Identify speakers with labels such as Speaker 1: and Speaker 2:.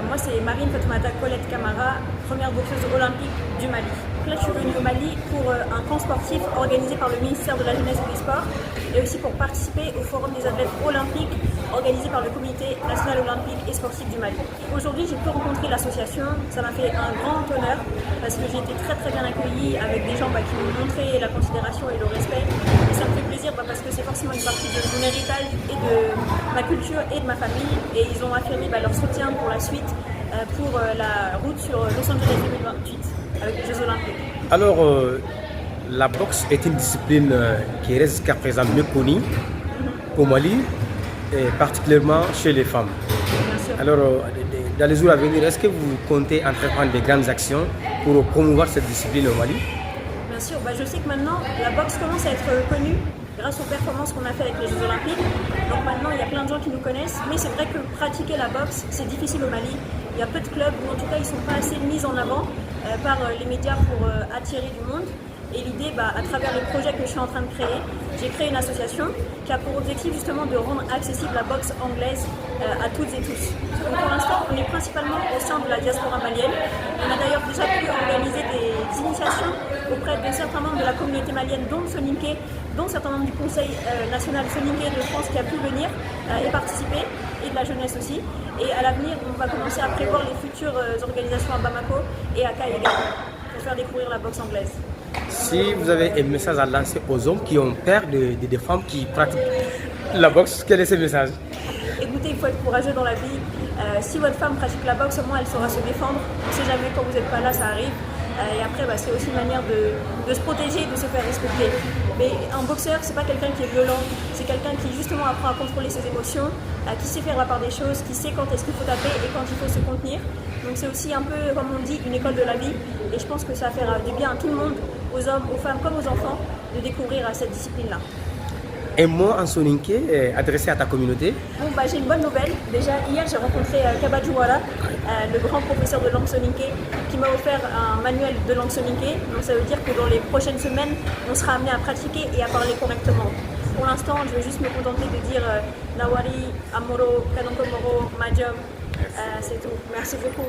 Speaker 1: Moi, c'est Marine Fatoumata Colette Camara, première boxeuse olympique du Mali. Là, je suis venue au Mali pour un camp sportif organisé par le ministère de la Jeunesse et des Sports et aussi pour participer au Forum des athlètes olympiques organisé par le Comité national olympique et sportif du Mali. Aujourd'hui, j'ai pu rencontrer l'association. Ça m'a fait un grand honneur parce que j'ai été très bien accueillie avec des gens qui m'ont montré la considération et le respect. Et ça me fait plaisir parce que c'est forcément une partie de mon héritage et de ma culture et de ma famille. Et ils ont affirmé leur soutien pour la suite, pour la route sur Los Angeles 2028 avec les Jeux Olympiques.
Speaker 2: Alors, la boxe est une discipline qui reste jusqu'à présent mieux connue au Mali, et particulièrement chez les femmes. Alors, dans les jours à venir, est-ce que vous comptez entreprendre des grandes actions pour promouvoir cette discipline au Mali?
Speaker 1: Bien sûr, je sais que maintenant la boxe commence à être connue grâce aux performances qu'on a fait avec les Jeux Olympiques. Donc maintenant, il y a plein de gens qui nous connaissent, mais c'est vrai que pratiquer la boxe, c'est difficile au Mali. Il y a peu de clubs, ou en tout cas, ils ne sont pas assez mis en avant par les médias pour attirer du monde. Et l'idée, à travers les projets que je suis en train de créer, j'ai créé une association qui a pour objectif justement de rendre accessible la boxe anglaise à toutes et tous. Donc pour l'instant, on est principalement au sein de la diaspora malienne. On a d'ailleurs déjà pu organiser des initiations auprès de certains membres de la communauté malienne, dont Soninké, dont certains membres du Conseil national Soninké de France qui a pu venir et participer, et de la jeunesse aussi. Et à l'avenir, on va commencer à prévoir les futures organisations à Bamako et à Kaïga pour faire découvrir la boxe anglaise.
Speaker 2: Si vous avez un message à lancer aux hommes qui ont peur des femmes qui pratiquent la boxe, quel est ce message?
Speaker 1: Écoutez, il faut être courageux dans la vie. Si votre femme pratique la boxe, au moins elle saura se défendre. On ne sait jamais, quand vous n'êtes pas là, ça arrive. Et après, c'est aussi une manière de se protéger, de se faire respecter. Mais un boxeur, c'est pas quelqu'un qui est violent, c'est quelqu'un qui justement apprend à contrôler ses émotions, qui sait faire la part des choses, qui sait quand est-ce qu'il faut taper et quand il faut se contenir. Donc c'est aussi un peu, comme on dit, une école de la vie. Et je pense que ça va faire du bien à tout le monde, aux hommes, aux femmes comme aux enfants, de découvrir cette discipline-là.
Speaker 2: Un mot en soninké adressé à ta communauté?
Speaker 1: J'ai une bonne nouvelle. Déjà, hier, j'ai rencontré Kabadjouara, le grand professeur de langue soninké, qui m'a offert un manuel de langue soninké. Donc ça veut dire que dans les prochaines semaines, on sera amené à pratiquer et à parler correctement. Pour l'instant, je vais juste me contenter de dire Nawari, Amoro, Kanonkomoro, Majom. C'est tout. Merci beaucoup.